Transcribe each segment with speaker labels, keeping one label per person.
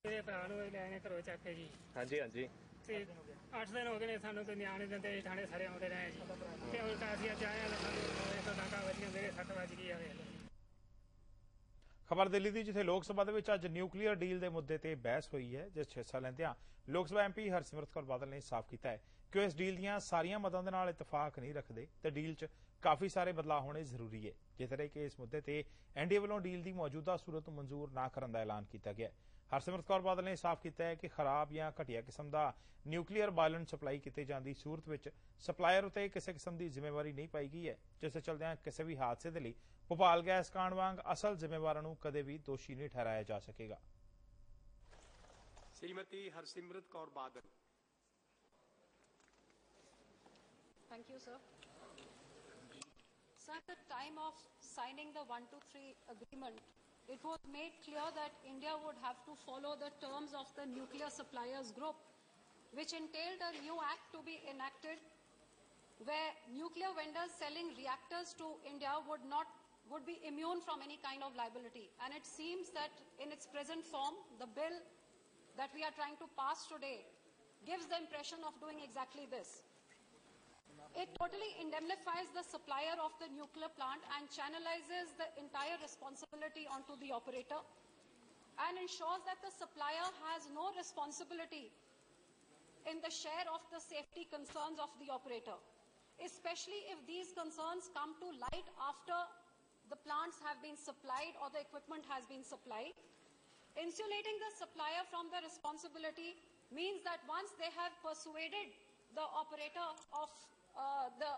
Speaker 1: मेरे भरा लैने घरों चक्के जी।
Speaker 2: हाँ जी हाँ जी।
Speaker 1: 8 दिन हो गए ने सानू तो न्याणे दिंदे थाने सारे आउंदे रहे जी ते उल्टा असीं अज आए हां सानू तो डाका वजियां मेरे 7 वज गई है।
Speaker 3: खबर दिल्ली की, जिथे लोक सभा अज न्यूक्लीयर डील के मुद्दे पर बहस हुई है, जिस च हिस्सा लैंदियां लोक सभा MP हरसिमरत कौर बादल ने साफ किया है कि वह इस डील दीयां सारियां मदां दे नाल इतफाक नहीं रखते ते डील च काफी सारे बदलाव होने जरूरी है। जिस तरह कि इस मुद्दे पर NDA वालों डील की मौजूदा सूरत मंजूर न करने का ऐलान किया गया है। हरसिमरत कौर बादल ने साफ किया है कि खराब या घटिया किस्म का न्यूक्लीयर बालन सप्लाई की जाने की सूरत में सप्लायर उत्ते किसी किस्म की जिम्मेवारी नहीं पाई गई है, जिस चलदे किसी भी हादसे के लिए भोपाल गैस कांड वांग असल जिम्मेवारां नूं कदे भी दोषी नहीं ठहराया जा सकेगा।
Speaker 4: Shrimati Harsimrat Kaur Badal.
Speaker 5: Thank you, sir. Sir, at the time of signing the 123 agreement, it was made clear that India would have to follow the terms of the nuclear suppliers group, which entailed a new act to be enacted where nuclear vendors selling reactors to India would be immune from any kind of liability. And it seems that in its present form, the bill that we are trying to pass today gives the impression of doing exactly this. It totally indemnifies the supplier of the nuclear plant and channelizes the entire responsibility onto the operator and ensures that the supplier has no responsibility in the share of the safety concerns of the operator, especially if these concerns come to light after the plants have been supplied or the equipment has been supplied. Insulating the supplier from the responsibility means that once they have persuaded the operator of the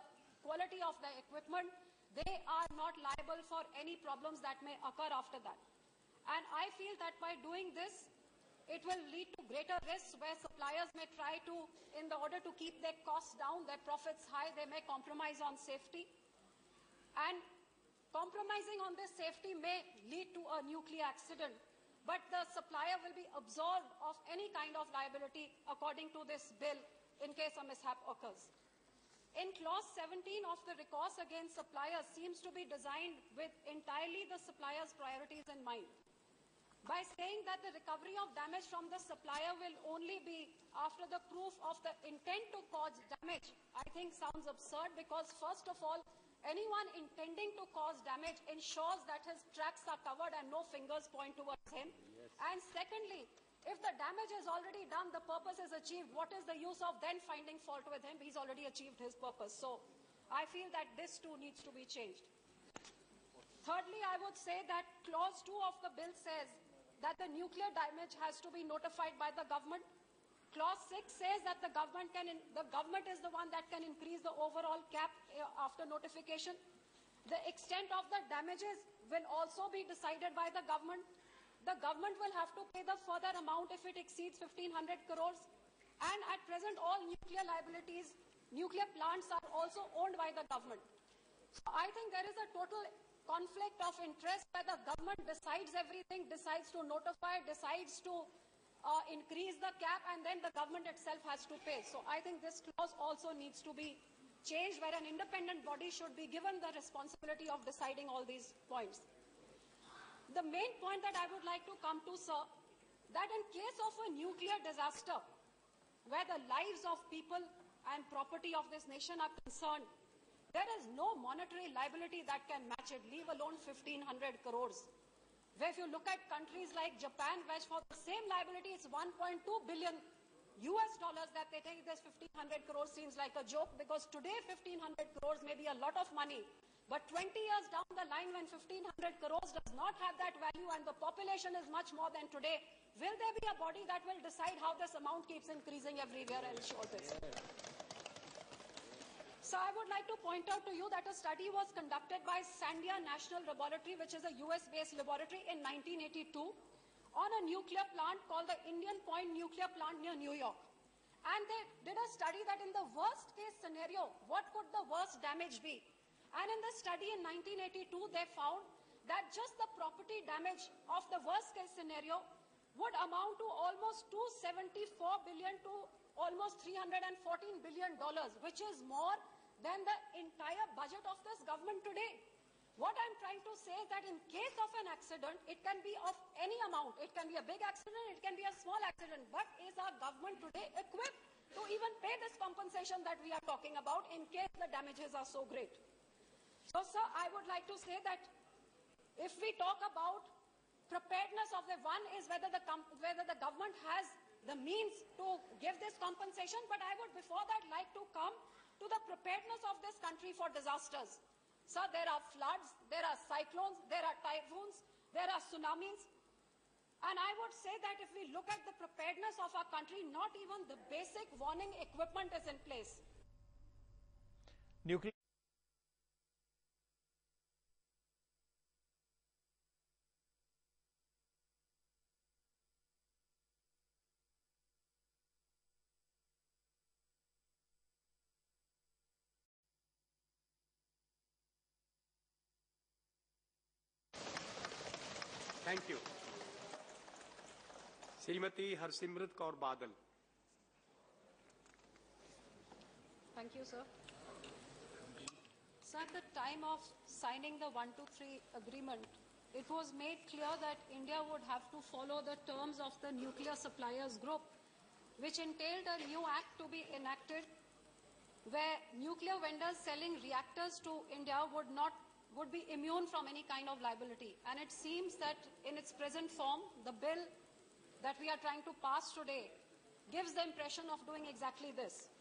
Speaker 5: quality of the equipment, they are not liable for any problems that may occur after that. And I feel that by doing this, it will lead to greater risks where suppliers may try to, in the order to keep their costs down, their profits high, they may compromise on safety. And compromising on this safety may lead to a nuclear accident, but the supplier will be absolved of any kind of liability according to this bill in case a mishap occurs. In clause 17 of the recourse against suppliers seems to be designed with entirely the supplier's priorities in mind. By saying that the recovery of damage from the supplier will only be after the proof of the intent to cause damage, I think sounds absurd, because first of all, anyone intending to cause damage ensures that his tracks are covered and no fingers point towards him. Yes. And secondly, if the damage is already done, the purpose is achieved, what is the use of then finding fault with him? He's already achieved his purpose. So I feel that this too needs to be changed. Thirdly, I would say that clause 2 of the bill says that the nuclear damage has to be notified by the government. Clause 6 says that the government is the one that can increase the overall cap after notification. The extent of the damages will also be decided by the government. The government will have to pay the further amount if it exceeds 1,500 crores. And at present, all nuclear liabilities, nuclear plants are also owned by the government. So I think there is a total conflict of interest where the government decides everything, decides to notify, decides to increase the cap, and then the government itself has to pay. So I think this clause also needs to be changed, where an independent body should be given the responsibility of deciding all these points. The main point that I would like to come to, sir, that in case of a nuclear disaster, where the lives of people and property of this nation are concerned, there is no monetary liability that can match it, leave alone 1,500 crores. Where if you look at countries like Japan, where for the same liability it's 1.2 billion US dollars that they take, this 1,500 crores seems like a joke, because today 1,500 crores may be a lot of money. But 20 years down the line, when 1,500 crores does not have that value and the population is much more than today, will there be a body that will decide how this amount keeps increasing everywhere and ensure this? So I would like to point out to you that a study was conducted by Sandia National Laboratory, which is a US-based laboratory, in 1982 on a nuclear plant called the Indian Point Nuclear Plant near New York. And they did a study that in the worst case scenario, what could the worst damage be? And in the study in 1982, they found that just the property damage of the worst case scenario would amount to almost $274 billion to almost $314 billion, which is more than the entire budget of this government today. What I'm trying to say is that in case of an accident, it can be of any amount. It can be a big accident, it can be a small accident. But is our government today equipped to even pay this compensation that we are talking about in case the damages are so great? So, sir, I would like to say that if we talk about preparedness of the one is whether the government has the means to give this compensation, but I would before that like to come to the preparedness of this country for disasters. Sir, there are floods, there are cyclones, there are typhoons, there are tsunamis. And I would say that if we look at the preparedness of our country, not even the basic warning equipment is in place.
Speaker 3: Nuclear
Speaker 4: thank you. Shrimati Harsimrat Kaur Badal.
Speaker 5: Thank you, sir. Sir, at the time of signing the 123 agreement, it was made clear that India would have to follow the terms of the nuclear suppliers group, which entailed a new act to be enacted where nuclear vendors selling reactors to India would be immune from any kind of liability. And it seems that in its present form, the bill that we are trying to pass today gives the impression of doing exactly this.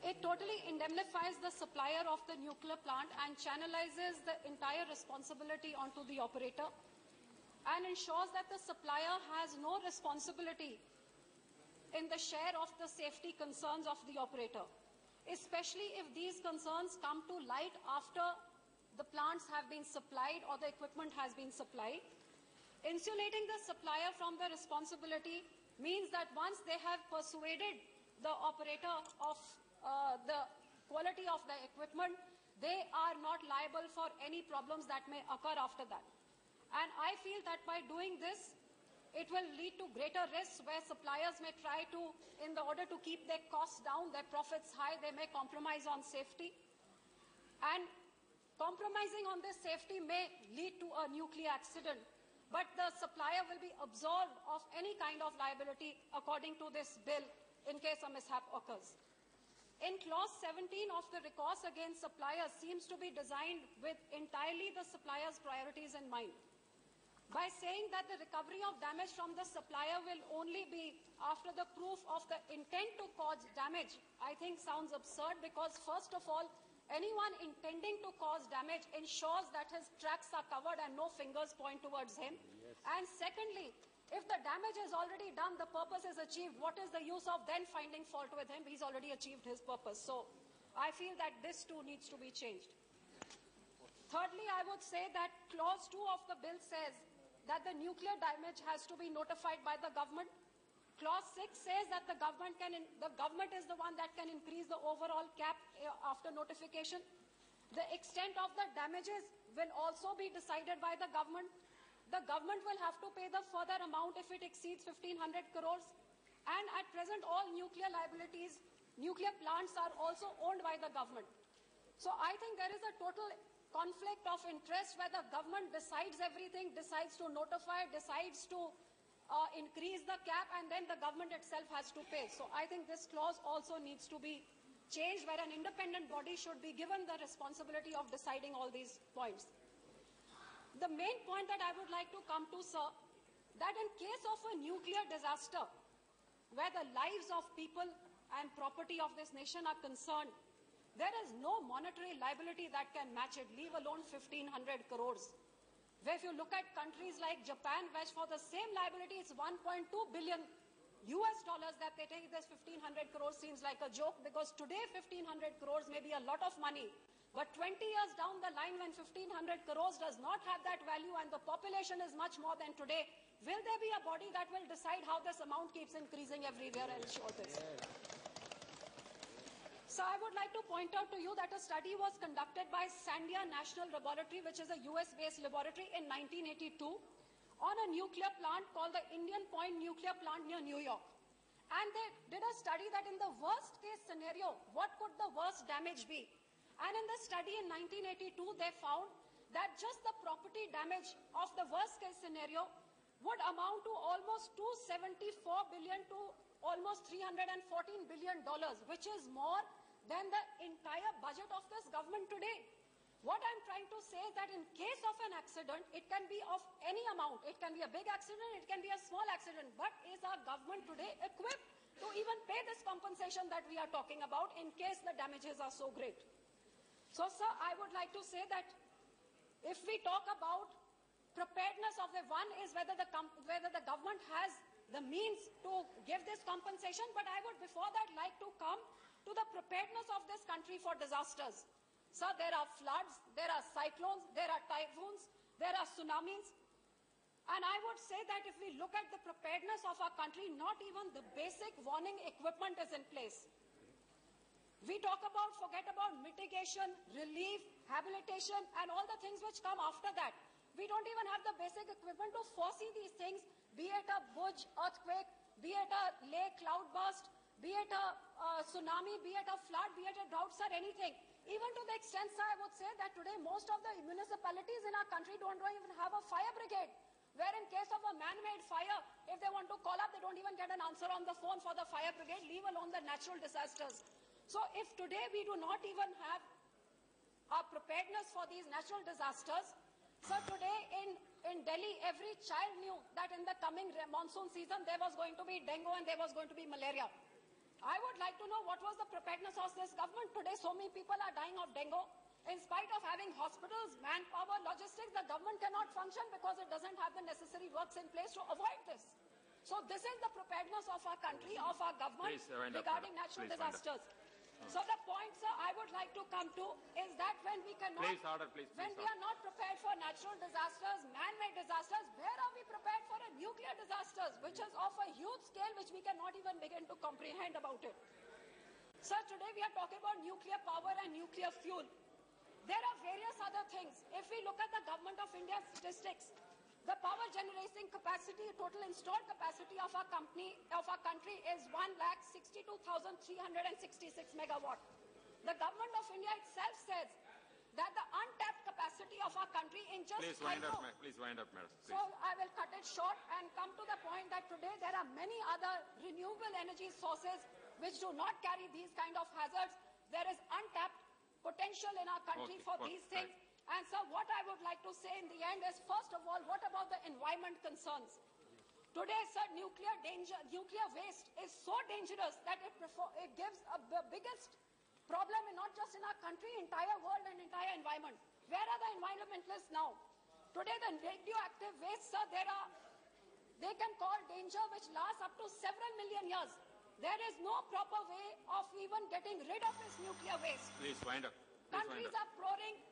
Speaker 5: It totally indemnifies the supplier of the nuclear plant and channelizes the entire responsibility onto the operator and ensures that the supplier has no responsibility in the share of the safety concerns of the operator, especially if these concerns come to light after the plants have been supplied or the equipment has been supplied. Insulating the supplier from the responsibility means that once they have persuaded the operator of the quality of the equipment, they are not liable for any problems that may occur after that. And I feel that by doing this, it will lead to greater risks where suppliers may try to, in the order to keep their costs down, their profits high, they may compromise on safety. And compromising on this safety may lead to a nuclear accident, but the supplier will be absolved of any kind of liability according to this bill in case a mishap occurs. In clause 17 of the recourse against suppliers seems to be designed with entirely the supplier's priorities in mind. By saying that the recovery of damage from the supplier will only be after the proof of the intent to cause damage, I think sounds absurd because first of all, anyone intending to cause damage ensures that his tracks are covered and no fingers point towards him. Yes. And secondly, if the damage is already done, the purpose is achieved, what is the use of then finding fault with him? He's already achieved his purpose. So I feel that this too needs to be changed. Thirdly, I would say that clause 2 of the bill says that the nuclear damage has to be notified by the government. Clause 6 says that the government is the one that can increase the overall cap after notification. The extent of the damages will also be decided by the government. The government will have to pay the further amount if it exceeds 1,500 crores. And at present, all nuclear liabilities, nuclear plants are also owned by the government. So I think there is a total conflict of interest where the government decides everything, decides to notify, decides to increase the cap, and then the government itself has to pay. So I think this clause also needs to be changed where an independent body should be given the responsibility of deciding all these points. The main point that I would like to come to, sir, that in case of a nuclear disaster where the lives of people and property of this nation are concerned, there is no monetary liability that can match it, leave alone 1,500 crores. Where if you look at countries like Japan, which for the same liability is 1.2 billion US dollars that they take, this 1,500 crores seems like a joke because today 1,500 crores may be a lot of money. But 20 years down the line when 1,500 crores does not have that value and the population is much more than today, will there be a body that will decide how this amount keeps increasing everywhere and ensure this? So I would like to point out to you that a study was conducted by Sandia National Laboratory, which is a US-based laboratory in 1982, on a nuclear plant called the Indian Point Nuclear Plant near New York. And they did a study that in the worst case scenario, what could the worst damage be? And in the study in 1982, they found that just the property damage of the worst case scenario would amount to almost 274 billion to almost $314 billion, which is more than the entire budget of this government today. What I'm trying to say is that in case of an accident, it can be of any amount. It can be a big accident, it can be a small accident. But is our government today equipped to even pay this compensation that we are talking about in case the damages are so great? So, sir, I would like to say that if we talk about preparedness of the one is whether the government has the means to give this compensation, but I would before that like to come to the preparedness of this country for disasters. Sir, there are floods, there are cyclones, there are typhoons, there are tsunamis. And I would say that if we look at the preparedness of our country, not even the basic warning equipment is in place. We forget about mitigation, relief, habilitation, and all the things which come after that. We don't even have the basic equipment to foresee these things, be it a Bhuj earthquake, be it a Leh cloudburst, be it a tsunami, be it a flood, be it a drought, sir, anything. Even to the extent, sir, I would say that today most of the municipalities in our country don't even have a fire brigade, where in case of a man-made fire, if they want to call up, they don't even get an answer on the phone for the fire brigade, leave alone the natural disasters. So if today we do not even have our preparedness for these natural disasters, so today in Delhi, every child knew that in the coming monsoon season, there was going to be dengue and there was going to be malaria. I would like to know what was the preparedness of this government. Today, so many people are dying of dengue. In spite of having hospitals, manpower, logistics, the government cannot function because it doesn't have the necessary works in place to avoid this. So this is the preparedness of our country, of our government regarding natural disasters. So the point, sir, I would like to come to is that when we cannot, when we are not prepared for natural disasters, man-made disasters, where are we prepared for a nuclear disasters, which is of a huge scale, which we cannot even begin to comprehend about it. Sir, today we are talking about nuclear power and nuclear fuel. There are various other things. If we look at the Government of India's statistics, the power generating capacity, total installed capacity of our country is 1,62,366 megawatt. The Government of India itself says that the untapped capacity of our country in just
Speaker 2: Please wind up, madam.
Speaker 5: So I will cut it short and come to the point that today there are many other renewable energy sources which do not carry these kind of hazards. There is untapped potential in our country for these things.
Speaker 2: Right.
Speaker 5: And so what I would like to say in the end is, first of all, what about the environment concerns? Today, sir, nuclear waste is so dangerous that it gives the biggest problem not just in our country, entire world and entire environment. Where are the environmentalists now? Today, the radioactive waste, sir, they can call danger which lasts up to several million years. There is no proper way of even getting rid of this nuclear waste.
Speaker 2: Please wind up.
Speaker 5: Countries are pouring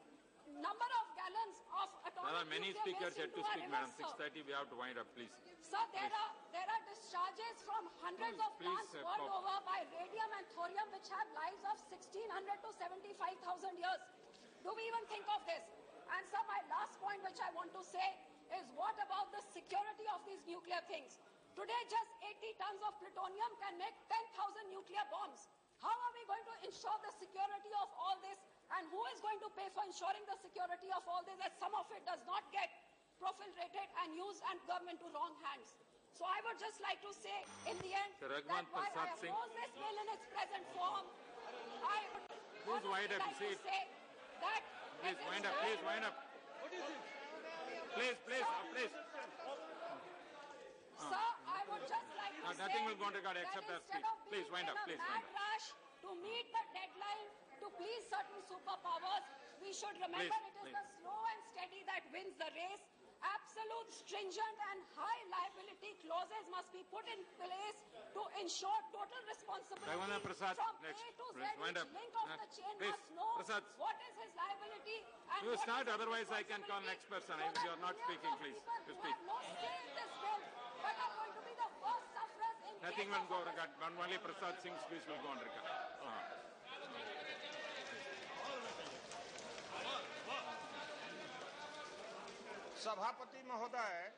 Speaker 5: number of gallons of atomic
Speaker 2: There are many
Speaker 5: nuclear
Speaker 2: speakers
Speaker 5: waste
Speaker 2: yet
Speaker 5: into
Speaker 2: to
Speaker 5: our
Speaker 2: speak, madam.
Speaker 5: rivers, sir.
Speaker 2: 6:30, we have to wind up, please.
Speaker 5: Sir, there are discharges from hundreds of plants
Speaker 2: Please,
Speaker 5: world over by radium and thorium which have lives of 1,600 to 75,000 years. Do we even think of this? And sir, my last point which I want to say is, what about the security of these nuclear things? Today, just 80 tons of plutonium can make 10,000 nuclear bombs. How are we going to ensure the security of all this? And who is going to pay for ensuring the security of all this, as some of it does not get profiltrated and used and come into wrong hands? So I would just like to say, in the end,
Speaker 2: Sir,
Speaker 5: that
Speaker 2: Raghuwan
Speaker 5: while I
Speaker 2: Prasad Singh.
Speaker 5: oppose this bill in its present form, I would
Speaker 2: Please wind up,
Speaker 5: like
Speaker 2: see
Speaker 5: to
Speaker 2: it.
Speaker 5: say that
Speaker 2: Please
Speaker 5: it is
Speaker 2: wind up,
Speaker 5: time-
Speaker 2: please wind up. Please.
Speaker 5: Sir, I would just like to say
Speaker 2: nothing will go on record
Speaker 5: that
Speaker 2: except that
Speaker 5: instead
Speaker 2: speech.
Speaker 5: of
Speaker 2: Please
Speaker 5: being
Speaker 2: wind up,
Speaker 5: in a
Speaker 2: please
Speaker 5: mad
Speaker 2: wind up.
Speaker 5: rush to meet the deadline to please certain superpowers, we should remember it is the slow and steady that wins the race. Absolute, stringent and high liability clauses must be put in place to ensure total responsibility
Speaker 2: Raghuwan Prasad,
Speaker 5: from
Speaker 2: next.
Speaker 5: A to Z.
Speaker 2: Please wind
Speaker 5: Each
Speaker 2: up.
Speaker 5: link of the chain
Speaker 2: Please,
Speaker 5: must know
Speaker 2: Prasad.
Speaker 5: what is his liability and
Speaker 2: You
Speaker 5: what
Speaker 2: start,
Speaker 5: is his
Speaker 2: otherwise I can call
Speaker 5: responsibility,
Speaker 2: next person.
Speaker 5: so
Speaker 2: If
Speaker 5: that
Speaker 2: you are not
Speaker 5: millions
Speaker 2: speaking,
Speaker 5: of
Speaker 2: please,
Speaker 5: people
Speaker 2: you
Speaker 5: who
Speaker 2: speak.
Speaker 5: have no say in this bill but are going to be the first sufferers in
Speaker 2: Nothing
Speaker 5: case
Speaker 2: will
Speaker 5: of
Speaker 2: go
Speaker 5: a
Speaker 2: record. Only Prasad Singh's speech will go on record.
Speaker 6: सभापति महोदय,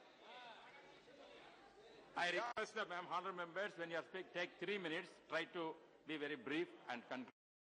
Speaker 2: I request the honourable members, when you speak, take 3 minutes. Try to be very brief and conclude.